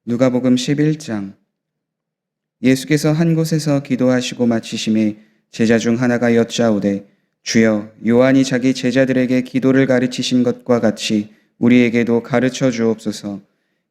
누가복음 11장. 예수께서 한 곳에서 기도하시고 마치심에 제자 중 하나가 여짜오되, 주여, 요한이 자기 제자들에게 기도를 가르치신 것과 같이 우리에게도 가르쳐 주옵소서.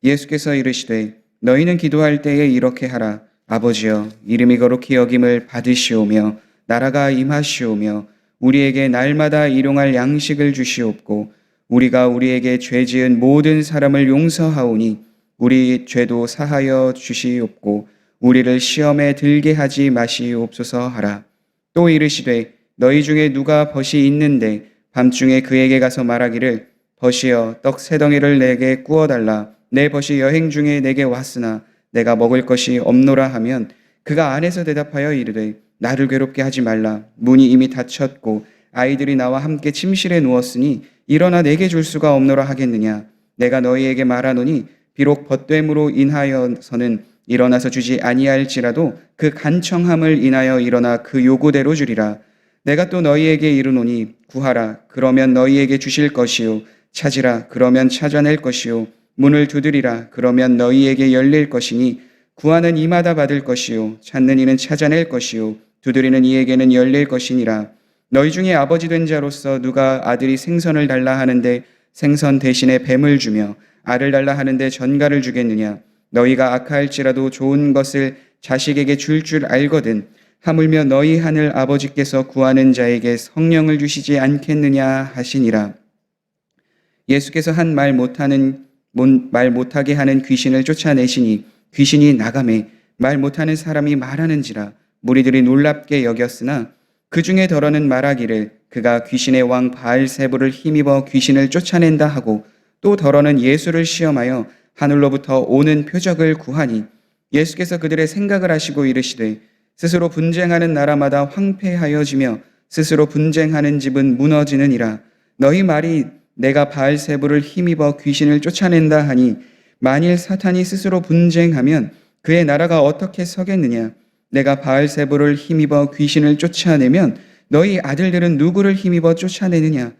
예수께서 이르시되, 너희는 기도할 때에 이렇게 하라. 아버지여, 이름이 거룩히 여김을 받으시오며 나라가 임하시오며 우리에게 날마다 일용할 양식을 주시옵고, 우리가 우리에게 죄 지은 모든 사람을 용서하오니 우리 죄도 사하여 주시옵고 우리를 시험에 들게 하지 마시옵소서 하라. 또 이르시되, 너희 중에 누가 벗이 있는데 밤중에 그에게 가서 말하기를, 벗이여, 떡 세 덩이를 내게 구워달라. 내 벗이 여행 중에 내게 왔으나 내가 먹을 것이 없노라 하면, 그가 안에서 대답하여 이르되, 나를 괴롭게 하지 말라. 문이 이미 닫혔고 아이들이 나와 함께 침실에 누웠으니 일어나 내게 줄 수가 없노라 하겠느냐. 내가 너희에게 말하노니 비록 벗됨으로 인하여서는 일어나서 주지 아니할지라도 그 간청함을 인하여 일어나 그 요구대로 주리라. 내가 또 너희에게 이르노니 구하라, 그러면 너희에게 주실 것이요. 찾으라, 그러면 찾아낼 것이요. 문을 두드리라, 그러면 너희에게 열릴 것이니 구하는 이마다 받을 것이요. 찾는 이는 찾아낼 것이요. 두드리는 이에게는 열릴 것이니라. 너희 중에 아버지 된 자로서 누가 아들이 생선을 달라 하는데 생선 대신에 뱀을 주며 알을 달라 하는데 전갈을 주겠느냐. 너희가 악할지라도 좋은 것을 자식에게 줄 알거든 하물며 너희 하늘 아버지께서 구하는 자에게 성령을 주시지 않겠느냐 하시니라. 예수께서 한 말 못하게 하는 귀신을 쫓아내시니 귀신이 나가매 말 못하는 사람이 말하는지라. 무리들이 놀랍게 여겼으나 그 중에 더러는 말하기를, 그가 귀신의 왕 바알세불을 힘입어 귀신을 쫓아낸다 하고, 또 더러는 예수를 시험하여 하늘로부터 오는 표적을 구하니, 예수께서 그들의 생각을 아시고 이르시되, 스스로 분쟁하는 나라마다 황폐하여지며 스스로 분쟁하는 집은 무너지느니라. 너희 말이 내가 바알세불을 힘입어 귀신을 쫓아낸다 하니, 만일 사탄이 스스로 분쟁하면 그의 나라가 어떻게 서겠느냐. 내가 바알세불을 힘입어 귀신을 쫓아내면 너희 아들들은 누구를 힘입어 쫓아내느냐.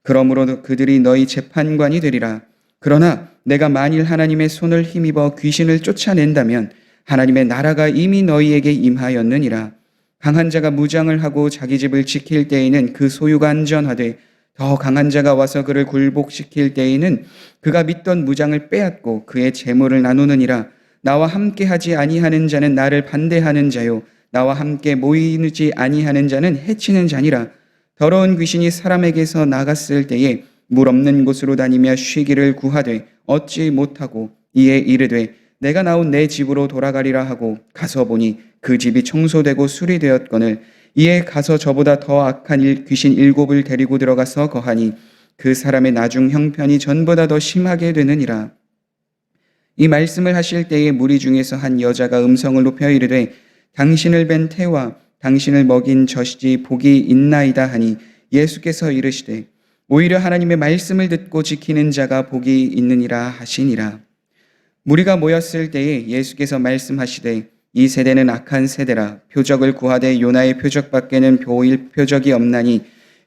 그러므로 그들이 너희 재판관이 되리라. 그러나 내가 만일 하나님의 손을 힘입어 귀신을 쫓아낸다면 하나님의 나라가 이미 너희에게 임하였느니라. 강한 자가 무장을 하고 자기 집을 지킬 때에는 그 소유가 안전하되, 더 강한 자가 와서 그를 굴복시킬 때에는 그가 믿던 무장을 빼앗고 그의 재물을 나누느니라. 나와 함께 하지 아니하는 자는 나를 반대하는 자요, 나와 함께 모이지 아니하는 자는 해치는 자니라. 더러운 귀신이 사람에게서 나갔을 때에 물 없는 곳으로 다니며 쉬기를 구하되 얻지 못하고, 이에 이르되 내가 나온 내 집으로 돌아가리라 하고 가서 보니 그 집이 청소되고 수리되었거늘, 이에 가서 저보다 더 악한 귀신 7을 데리고 들어가서 거하니 그 사람의 나중 형편이 전보다 더 심하게 되느니라. 이 말씀을 하실 때에 무리 중에서 한 여자가 음성을 높여 이르되, 당신을 뵌 태와 당신을 먹인 젖이 복이 있나이다 하니, 예수께서 이르시되, 오히려 하나님의 말씀을 듣고 지키는 자가 복이 있느니라 하시니라. 무리가 모였을 때에 예수께서 말씀하시되, 이 세대는 악한 세대라. 표적을 구하되 요나의 표적밖에는 보일 표적이 없나니,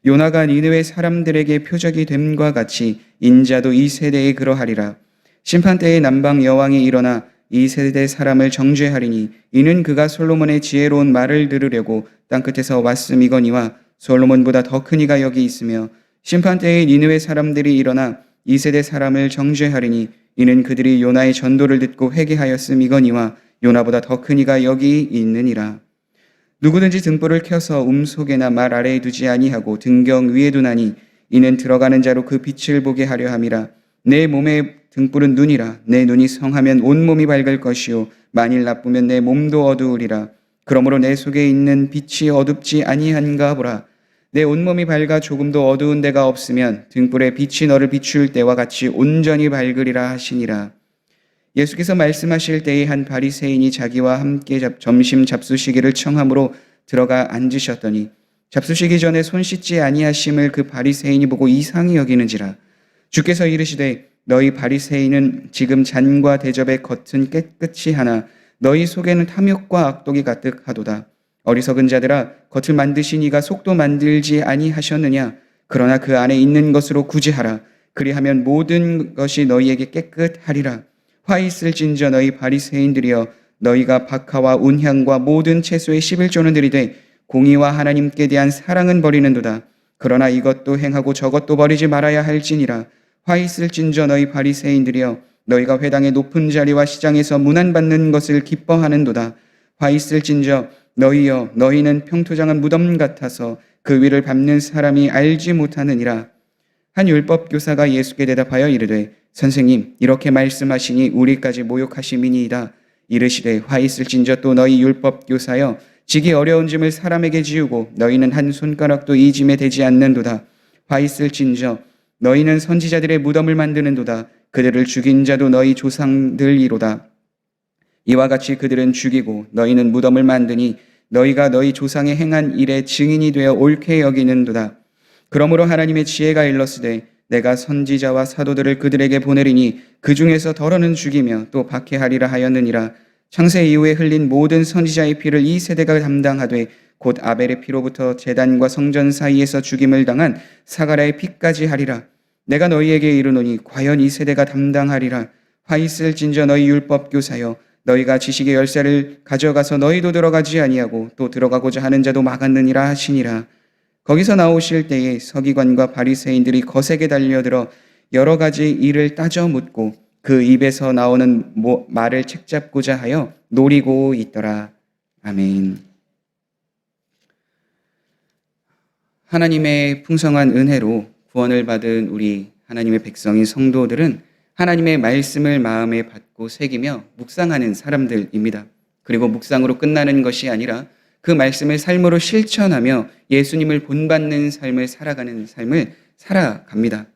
요나가 니느웨 사람들에게 표적이 됨과 같이 인자도 이 세대에 그러하리라. 심판때에 남방 여왕이 일어나 이 세대 사람을 정죄하리니, 이는 그가 솔로몬의 지혜로운 말을 들으려고 땅끝에서 왔음이거니와 솔로몬보다 더 큰 이가 여기 있으며, 심판때에 니느웨 사람들이 일어나 이 세대 사람을 정죄하리니, 이는 그들이 요나의 전도를 듣고 회개하였음이거니와 요나보다 더 큰 이가 여기 있느니라. 누구든지 등불을 켜서 속에나 말 아래에 두지 아니하고 등경 위에 두나니, 이는 들어가는 자로 그 빛을 보게 하려 함이라. 내 몸의 등불은 눈이라. 내 눈이 성하면 온몸이 밝을 것이요, 만일 나쁘면 내 몸도 어두우리라. 그러므로 내 속에 있는 빛이 어둡지 아니한가 보라. 내 온몸이 밝아 조금도 어두운 데가 없으면 등불의 빛이 너를 비출 때와 같이 온전히 밝으리라 하시니라. 예수께서 말씀하실 때에 한 바리새인이 자기와 함께 점심 잡수시기를 청함으로 들어가 앉으셨더니, 잡수시기 전에 손 씻지 아니하심을 그 바리새인이 보고 이상히 여기는지라. 주께서 이르시되, 너희 바리새인은 지금 잔과 대접의 겉은 깨끗이 하나 너희 속에는 탐욕과 악독이 가득하도다. 어리석은 자들아, 겉을 만드신 이가 속도 만들지 아니하셨느냐. 그러나 그 안에 있는 것으로 구제하라. 그리하면 모든 것이 너희에게 깨끗하리라. 화 있을진저 너희 바리새인들이여 너희가 박하와 운향과 모든 채소의 11조는 들이되 공의와 하나님께 대한 사랑은 버리는도다. 그러나 이것도 행하고 저것도 버리지 말아야 할지니라. 화 있을진저 너희 바리새인들이여 너희가 회당의 높은 자리와 시장에서 문안받는 것을 기뻐하는도다. 화 있을진저 너희여 너희는 평토장한 무덤 같아서 그 위를 밟는 사람이 알지 못하느니라. 한 율법 교사가 예수께 대답하여 이르되 선생님 이렇게 말씀하시니 우리까지 모욕하심이니이다. 이르시되 화 있을진저 또 너희 율법 교사여 지기 어려운 짐을 사람에게 지우고 너희는 한 손가락도 이 짐에 대지 않는도다. 화 있을진저 너희는 선지자들의 무덤을 만드는도다. 그들을 죽인 자도 너희 조상들이로다. 이와 같이 그들은 죽이고 너희는 무덤을 만드니 너희가 너희 조상의 행한 일의 증인이 되어 옳게 여기는도다. 그러므로 하나님의 지혜가 일렀으되 내가 선지자와 사도들을 그들에게 보내리니 그 중에서 덜어는 죽이며 또 박해하리라 하였느니라. 창세 이후에 흘린 모든 선지자의 피를 이 세대가 담당하되 곧 아벨의 피로부터 제단과 성전 사이에서 죽임을 당한 사가랴의 피까지 하리라. 내가 너희에게 이르노니 과연 이 세대가 담당하리라. 화 있을진저 너희 율법 교사여 너희가 지식의 열쇠를 가져가서 너희도 들어가지 아니하고 또 들어가고자 하는 자도 막았느니라 하시니라. 거기서 나오실 때에 서기관과 바리새인들이 거세게 달려들어 여러 가지 일을 따져 묻고 그 입에서 나오는 말을 책잡고자 하여 노리고 있더라. 아멘. 하나님의 풍성한 은혜로 구원을 받은 우리 하나님의 백성인 성도들은 하나님의 말씀을 마음에 받고 새기며 묵상하는 사람들입니다. 그리고 묵상으로 끝나는 것이 아니라 그 말씀을 삶으로 실천하며 예수님을 본받는 삶을 살아가는 삶을 살아갑니다.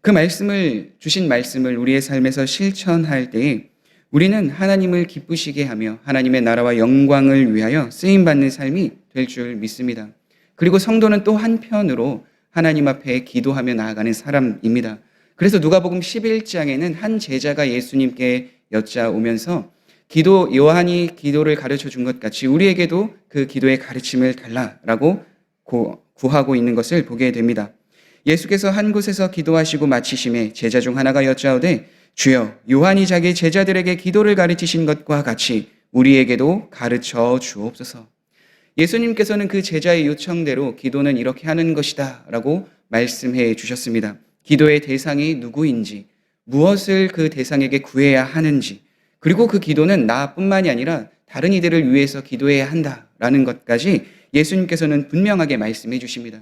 그 말씀을 주신 말씀을 우리의 삶에서 실천할 때에 우리는 하나님을 기쁘시게 하며 하나님의 나라와 영광을 위하여 쓰임받는 삶이 될 줄 믿습니다. 그리고 성도는 또 한편으로 하나님 앞에 기도하며 나아가는 사람입니다. 그래서 누가복음 11장에는 한 제자가 예수님께 여짜오면서 요한이 기도를 가르쳐 준 것 같이 우리에게도 그 기도의 가르침을 달라라고 구하고 있는 것을 보게 됩니다. 예수께서 한 곳에서 기도하시고 마치심에 제자 중 하나가 여짜오되 주여 요한이 자기 제자들에게 기도를 가르치신 것과 같이 우리에게도 가르쳐 주옵소서. 예수님께서는 그 제자의 요청대로 기도는 이렇게 하는 것이다 라고 말씀해 주셨습니다. 기도의 대상이 누구인지, 무엇을 그 대상에게 구해야 하는지, 그리고 그 기도는 나뿐만이 아니라 다른 이들을 위해서 기도해야 한다라는 것까지 예수님께서는 분명하게 말씀해 주십니다.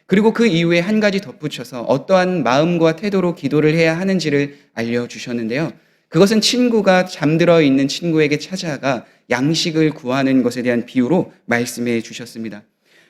그리고 그 이후에 한 가지 덧붙여서 어떠한 마음과 태도로 기도를 해야 하는지를 알려주셨는데요. 그것은 친구가 잠들어 있는 친구에게 찾아가 양식을 구하는 것에 대한 비유로 말씀해 주셨습니다.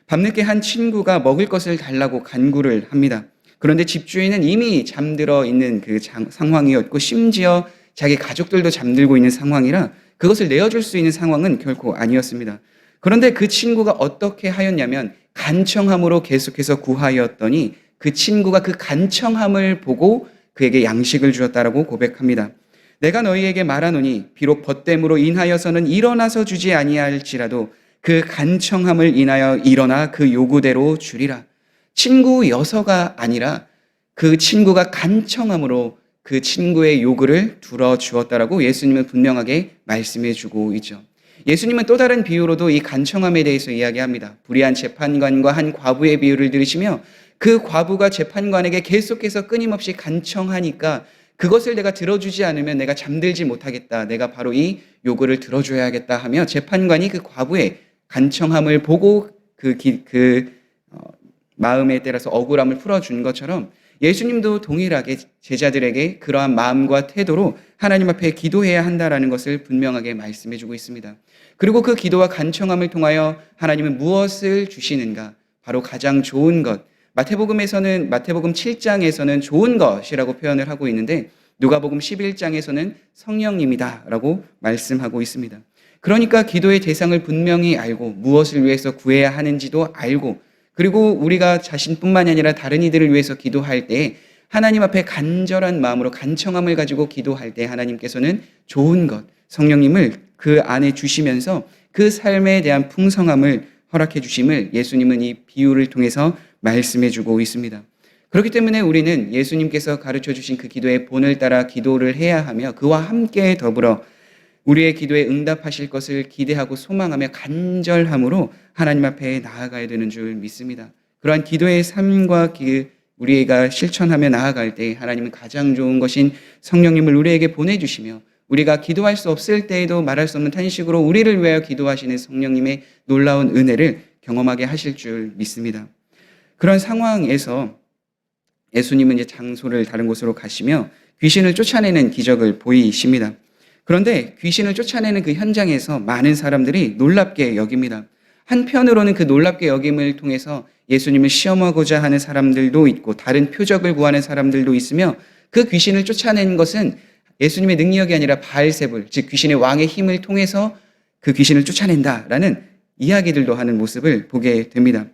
밤늦게 한 친구가 먹을 것을 달라고 간구를 합니다. 그런데 집주인은 이미 잠들어 있는 그 상황이었고 심지어 자기 가족들도 잠들고 있는 상황이라 그것을 내어줄 수 있는 상황은 결코 아니었습니다. 그런데 그 친구가 어떻게 하였냐면 간청함으로 계속해서 구하였더니 그 친구가 그 간청함을 보고 그에게 양식을 주었다라고 고백합니다. 내가 너희에게 말하노니 비록 벗됨으로 인하여서는 일어나서 주지 아니할지라도 그 간청함을 인하여 일어나 그 요구대로 주리라. 친구여서가 아니라 그 친구가 간청함으로 그 친구의 요구를 들어주었다라고 예수님은 분명하게 말씀해 주고 있죠. 예수님은 또 다른 비유로도 이 간청함에 대해서 이야기합니다. 불의한 재판관과 한 과부의 비유를 들으시며 그 과부가 재판관에게 계속해서 끊임없이 간청하니까 그것을 내가 들어주지 않으면 내가 잠들지 못하겠다. 내가 바로 이 요구를 들어줘야겠다 하며 재판관이 그 과부의 간청함을 보고 마음에 따라서 억울함을 풀어준 것처럼 예수님도 동일하게 제자들에게 그러한 마음과 태도로 하나님 앞에 기도해야 한다라는 것을 분명하게 말씀해 주고 있습니다. 그리고 그 기도와 간청함을 통하여 하나님은 무엇을 주시는가? 바로 가장 좋은 것. 마태복음 7장에서는 좋은 것이라고 표현을 하고 있는데 누가복음 11장에서는 성령님이다라고 말씀하고 있습니다. 그러니까 기도의 대상을 분명히 알고 무엇을 위해서 구해야 하는지도 알고 그리고 우리가 자신뿐만이 아니라 다른 이들을 위해서 기도할 때 하나님 앞에 간절한 마음으로 간청함을 가지고 기도할 때 하나님께서는 좋은 것, 성령님을 그 안에 주시면서 그 삶에 대한 풍성함을 허락해 주심을 예수님은 이 비유를 통해서 말씀해 주고 있습니다. 그렇기 때문에 우리는 예수님께서 가르쳐 주신 그 기도의 본을 따라 기도를 해야 하며 그와 함께 더불어 우리의 기도에 응답하실 것을 기대하고 소망하며 간절함으로 하나님 앞에 나아가야 되는 줄 믿습니다. 그러한 기도의 삶과 우리가 실천하며 나아갈 때 하나님은 가장 좋은 것인 성령님을 우리에게 보내주시며 우리가 기도할 수 없을 때에도 말할 수 없는 탄식으로 우리를 위하여 기도하시는 성령님의 놀라운 은혜를 경험하게 하실 줄 믿습니다. 그런 상황에서 예수님은 이제 장소를 다른 곳으로 가시며 귀신을 쫓아내는 기적을 보이십니다. 그런데 귀신을 쫓아내는 그 현장에서 많은 사람들이 놀랍게 여깁니다. 한편으로는 그 놀랍게 여김을 통해서 예수님을 시험하고자 하는 사람들도 있고 다른 표적을 구하는 사람들도 있으며 그 귀신을 쫓아내는 것은 예수님의 능력이 아니라 바알세불, 즉 귀신의 왕의 힘을 통해서 그 귀신을 쫓아낸다라는 이야기들도 하는 모습을 보게 됩니다.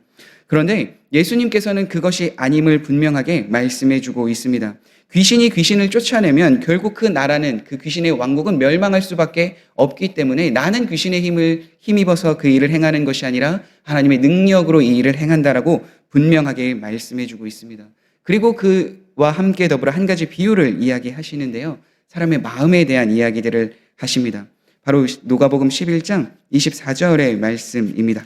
그런데 예수님께서는 그것이 아님을 분명하게 말씀해 주고 있습니다. 귀신이 귀신을 쫓아내면 결국 그 나라는, 그 귀신의 왕국은 멸망할 수밖에 없기 때문에 나는 귀신의 힘을 힘입어서 그 일을 행하는 것이 아니라 하나님의 능력으로 이 일을 행한다라고 분명하게 말씀해 주고 있습니다. 그리고 그와 함께 더불어 한 가지 비유를 이야기하시는데요. 사람의 마음에 대한 이야기들을 하십니다. 바로 누가복음 11장 24절의 말씀입니다.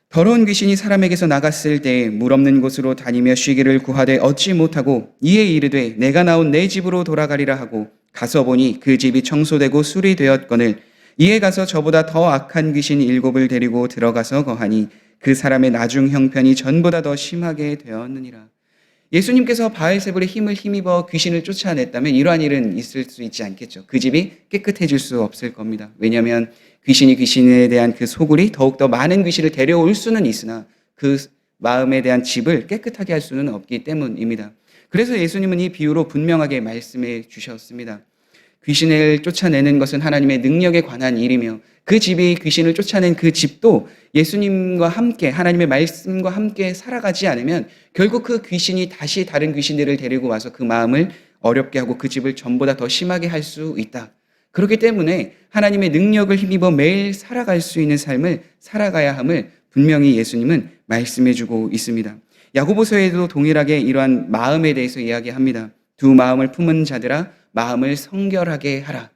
더러운 귀신이 사람에게서 나갔을 때 물 없는 곳으로 다니며 쉬기를 구하되 얻지 못하고 이에 이르되 내가 나온 내 집으로 돌아가리라 하고 가서 보니 그 집이 청소되고 술이 되었거늘 이에 가서 저보다 더 악한 귀신 7을 데리고 들어가서 거하니 그 사람의 나중 형편이 전보다 더 심하게 되었느니라. 예수님께서 바알세불의 힘을 힘입어 귀신을 쫓아냈다면 이러한 일은 있을 수 있지 않겠죠. 그 집이 깨끗해질 수 없을 겁니다. 왜냐하면 귀신이 귀신에 대한 그 소굴이 더욱더 많은 귀신을 데려올 수는 있으나 그 마음에 대한 집을 깨끗하게 할 수는 없기 때문입니다. 그래서 예수님은 이 비유로 분명하게 말씀해 주셨습니다. 귀신을 쫓아내는 것은 하나님의 능력에 관한 일이며 그 집이 귀신을 쫓아낸 그 집도 예수님과 함께 하나님의 말씀과 함께 살아가지 않으면 결국 그 귀신이 다시 다른 귀신들을 데리고 와서 그 마음을 어렵게 하고 그 집을 전보다 더 심하게 할 수 있다. 그렇기 때문에 하나님의 능력을 힘입어 매일 살아갈 수 있는 삶을 살아가야 함을 분명히 예수님은 말씀해 주고 있습니다. 야고보서에도 동일하게 이러한 마음에 대해서 이야기합니다. 두 마음을 품은 자들아 마음을 성결하게 하라.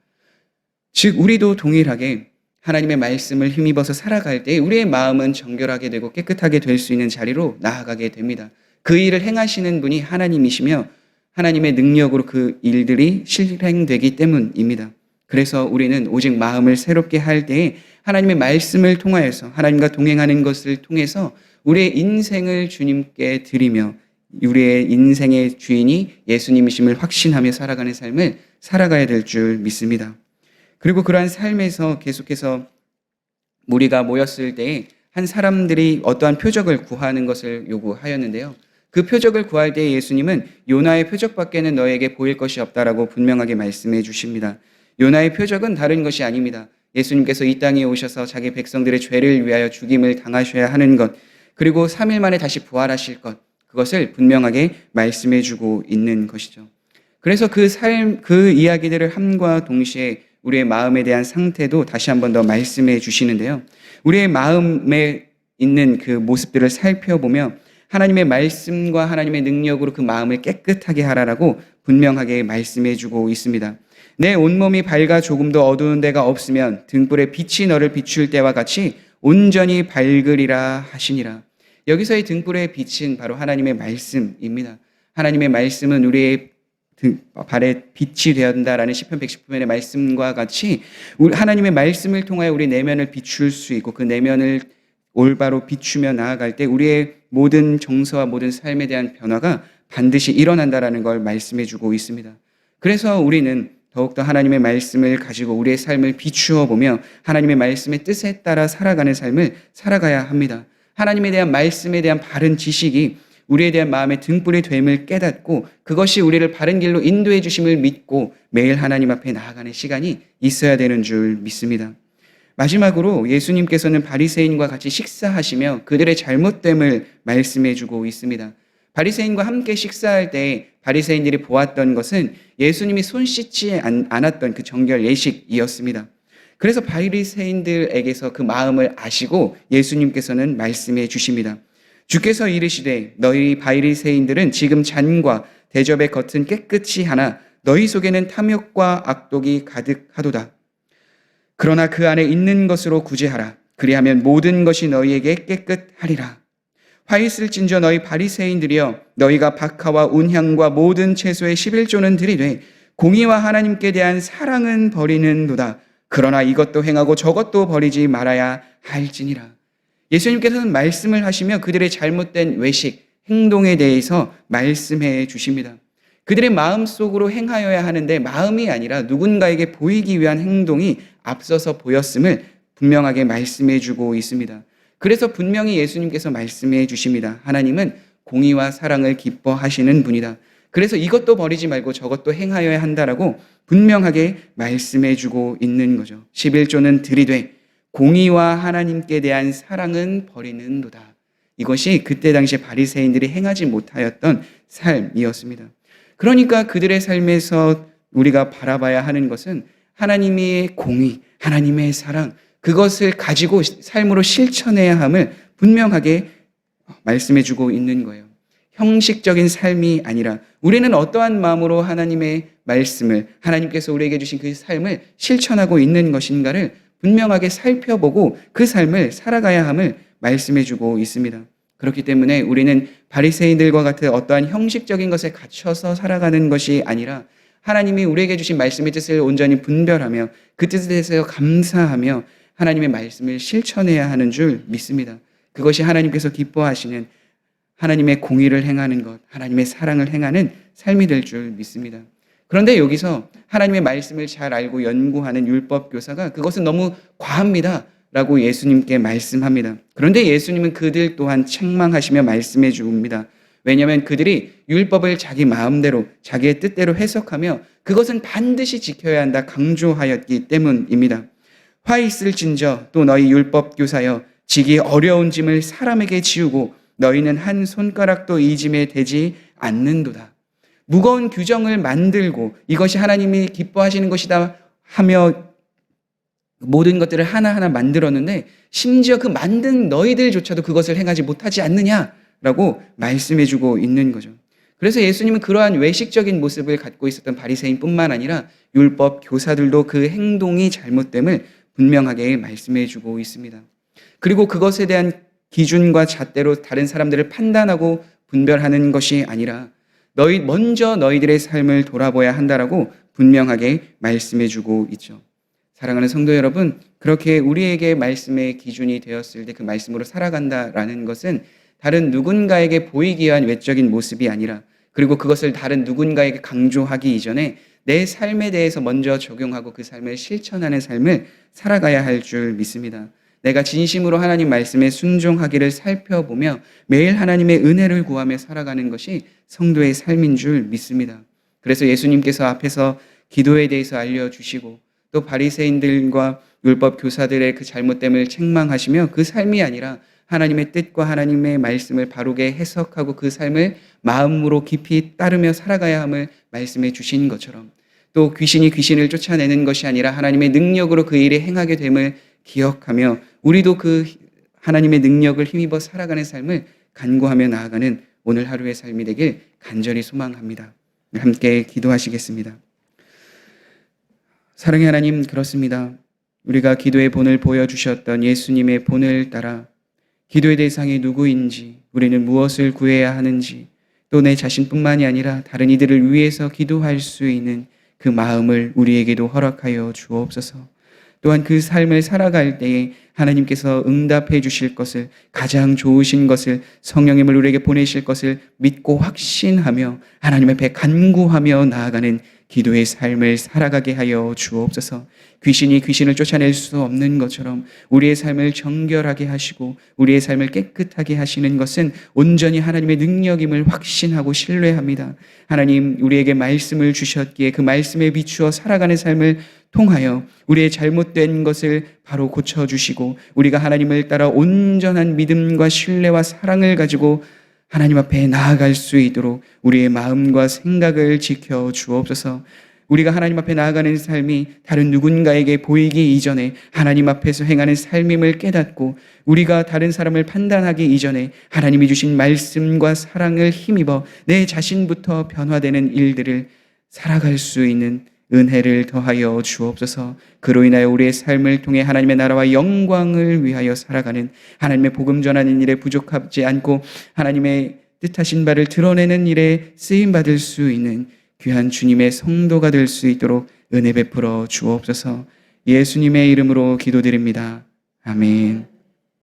즉 우리도 동일하게 하나님의 말씀을 힘입어서 살아갈 때 우리의 마음은 정결하게 되고 깨끗하게 될 수 있는 자리로 나아가게 됩니다. 그 일을 행하시는 분이 하나님이시며 하나님의 능력으로 그 일들이 실행되기 때문입니다. 그래서 우리는 오직 마음을 새롭게 할 때에 하나님의 말씀을 통하여서 하나님과 동행하는 것을 통해서 우리의 인생을 주님께 드리며 우리의 인생의 주인이 예수님이심을 확신하며 살아가는 삶을 살아가야 될 줄 믿습니다. 그리고 그러한 삶에서 계속해서 무리가 모였을 때에 한 사람들이 어떠한 표적을 구하는 것을 요구하였는데요. 그 표적을 구할 때 예수님은 요나의 표적밖에는 너에게 보일 것이 없다라고 분명하게 말씀해 주십니다. 요나의 표적은 다른 것이 아닙니다. 예수님께서 이 땅에 오셔서 자기 백성들의 죄를 위하여 죽임을 당하셔야 하는 것, 그리고 3일 만에 다시 부활하실 것, 그것을 분명하게 말씀해 주고 있는 것이죠. 그래서 그 이야기들을 함과 동시에 우리의 마음에 대한 상태도 다시 한 번 더 말씀해 주시는데요. 우리의 마음에 있는 그 모습들을 살펴보며 하나님의 말씀과 하나님의 능력으로 그 마음을 깨끗하게 하라라고 분명하게 말씀해 주고 있습니다. 내 온몸이 밝아 조금도 어두운 데가 없으면 등불에 빛이 너를 비출 때와 같이 온전히 밝으리라 하시니라. 여기서의 등불의 빛은 바로 하나님의 말씀입니다. 하나님의 말씀은 우리의 발에 빛이 되었다라는 시편 119편의 말씀과 같이 하나님의 말씀을 통하여 우리 내면을 비출 수 있고 그 내면을 올바로 비추며 나아갈 때 우리의 모든 정서와 모든 삶에 대한 변화가 반드시 일어난다라는 걸 말씀해 주고 있습니다. 그래서 우리는 더욱더 하나님의 말씀을 가지고 우리의 삶을 비추어 보며 하나님의 말씀의 뜻에 따라 살아가는 삶을 살아가야 합니다. 하나님에 대한 말씀에 대한 바른 지식이 우리에 대한 마음의 등불이 됨을 깨닫고 그것이 우리를 바른 길로 인도해 주심을 믿고 매일 하나님 앞에 나아가는 시간이 있어야 되는 줄 믿습니다. 마지막으로 예수님께서는 바리새인과 같이 식사하시며 그들의 잘못됨을 말씀해 주고 있습니다. 바리새인과 함께 식사할 때 바리새인들이 보았던 것은 예수님이 손 씻지 않았던 그 정결 예식이었습니다. 그래서 바리새인들에게서 그 마음을 아시고 예수님께서는 말씀해 주십니다. 주께서 이르시되 너희 바리새인들은 지금 잔과 대접의 겉은 깨끗이 하나 너희 속에는 탐욕과 악독이 가득하도다. 그러나 그 안에 있는 것으로 구제하라. 그리하면 모든 것이 너희에게 깨끗하리라. 화 있을진저 너희 바리새인들이여, 너희가 박하와 운향과 모든 채소의 11조는 들이되 공의와 하나님께 대한 사랑은 버리는도다. 그러나 이것도 행하고 저것도 버리지 말아야 할지니라. 예수님께서는 말씀을 하시며 그들의 잘못된 외식, 행동에 대해서 말씀해 주십니다. 그들의 마음속으로 행하여야 하는데 마음이 아니라 누군가에게 보이기 위한 행동이 앞서서 보였음을 분명하게 말씀해 주고 있습니다. 그래서 분명히 예수님께서 말씀해 주십니다. 하나님은 공의와 사랑을 기뻐하시는 분이다. 그래서 이것도 버리지 말고 저것도 행하여야 한다라고 분명하게 말씀해 주고 있는 거죠. 11조는 들이되 공의와 하나님께 대한 사랑은 버리는도다. 이것이 그때 당시 바리새인들이 행하지 못하였던 삶이었습니다. 그러니까 그들의 삶에서 우리가 바라봐야 하는 것은 하나님의 공의, 하나님의 사랑, 그것을 가지고 삶으로 실천해야 함을 분명하게 말씀해 주고 있는 거예요. 형식적인 삶이 아니라 우리는 어떠한 마음으로 하나님의 말씀을, 하나님께서 우리에게 주신 그 삶을 실천하고 있는 것인가를 분명하게 살펴보고 그 삶을 살아가야 함을 말씀해 주고 있습니다. 그렇기 때문에 우리는 바리새인들과 같은 어떠한 형식적인 것에 갇혀서 살아가는 것이 아니라 하나님이 우리에게 주신 말씀의 뜻을 온전히 분별하며 그 뜻에 대해서 감사하며 하나님의 말씀을 실천해야 하는 줄 믿습니다. 그것이 하나님께서 기뻐하시는 하나님의 공의를 행하는 것, 하나님의 사랑을 행하는 삶이 될 줄 믿습니다. 그런데 여기서 하나님의 말씀을 잘 알고 연구하는 율법 교사가 그것은 너무 과합니다 라고 예수님께 말씀합니다. 그런데 예수님은 그들 또한 책망하시며 말씀해 줍니다. 왜냐하면 그들이 율법을 자기 마음대로 자기의 뜻대로 해석하며 그것은 반드시 지켜야 한다 강조하였기 때문입니다. 화 있을진저 또 너희 율법 교사여, 지기 어려운 짐을 사람에게 지우고 너희는 한 손가락도 이 짐에 대지 않는도다. 무거운 규정을 만들고 이것이 하나님이 기뻐하시는 것이다 하며 모든 것들을 하나하나 만들었는데 심지어 그 만든 너희들조차도 그것을 행하지 못하지 않느냐라고 말씀해 주고 있는 거죠. 그래서 예수님은 그러한 외식적인 모습을 갖고 있었던 바리새인뿐만 아니라 율법 교사들도 그 행동이 잘못됨을 분명하게 말씀해 주고 있습니다. 그리고 그것에 대한 기준과 잣대로 다른 사람들을 판단하고 분별하는 것이 아니라 먼저 너희들의 삶을 돌아봐야 한다라고 분명하게 말씀해 주고 있죠. 사랑하는 성도 여러분, 그렇게 우리에게 말씀의 기준이 되었을 때 그 말씀으로 살아간다라는 것은 다른 누군가에게 보이기 위한 외적인 모습이 아니라, 그리고 그것을 다른 누군가에게 강조하기 이전에 내 삶에 대해서 먼저 적용하고 그 삶을 실천하는 삶을 살아가야 할 줄 믿습니다. 내가 진심으로 하나님 말씀에 순종하기를 살펴보며 매일 하나님의 은혜를 구하며 살아가는 것이 성도의 삶인 줄 믿습니다. 그래서 예수님께서 앞에서 기도에 대해서 알려주시고 또 바리새인들과 율법 교사들의 그 잘못됨을 책망하시며 그 삶이 아니라 하나님의 뜻과 하나님의 말씀을 바르게 해석하고 그 삶을 마음으로 깊이 따르며 살아가야 함을 말씀해 주신 것처럼, 또 귀신이 귀신을 쫓아내는 것이 아니라 하나님의 능력으로 그 일을 행하게 됨을 기억하며 우리도 그 하나님의 능력을 힘입어 살아가는 삶을 간구하며 나아가는 오늘 하루의 삶이 되길 간절히 소망합니다. 함께 기도하시겠습니다. 사랑의 하나님, 그렇습니다. 우리가 기도의 본을 보여주셨던 예수님의 본을 따라 기도의 대상이 누구인지, 우리는 무엇을 구해야 하는지, 또 내 자신뿐만이 아니라 다른 이들을 위해서 기도할 수 있는 그 마음을 우리에게도 허락하여 주옵소서. 또한 그 삶을 살아갈 때에 하나님께서 응답해 주실 것을, 가장 좋으신 것을, 성령님을 우리에게 보내실 것을 믿고 확신하며 하나님 앞에 간구하며 나아가는 기도의 삶을 살아가게 하여 주옵소서. 귀신이 귀신을 쫓아낼 수 없는 것처럼 우리의 삶을 정결하게 하시고 우리의 삶을 깨끗하게 하시는 것은 온전히 하나님의 능력임을 확신하고 신뢰합니다. 하나님, 우리에게 말씀을 주셨기에 그 말씀에 비추어 살아가는 삶을 통하여 우리의 잘못된 것을 바로 고쳐주시고 우리가 하나님을 따라 온전한 믿음과 신뢰와 사랑을 가지고 하나님 앞에 나아갈 수 있도록 우리의 마음과 생각을 지켜 주옵소서. 우리가 하나님 앞에 나아가는 삶이 다른 누군가에게 보이기 이전에 하나님 앞에서 행하는 삶임을 깨닫고 우리가 다른 사람을 판단하기 이전에 하나님이 주신 말씀과 사랑을 힘입어 내 자신부터 변화되는 일들을 살아갈 수 있는 은혜를 더하여 주옵소서. 그로 인하여 우리의 삶을 통해 하나님의 나라와 영광을 위하여 살아가는 하나님의 복음 전하는 일에 부족하지 않고 하나님의 뜻하신 바를 드러내는 일에 쓰임받을 수 있는 귀한 주님의 성도가 될 수 있도록 은혜 베풀어 주옵소서. 예수님의 이름으로 기도드립니다. 아멘.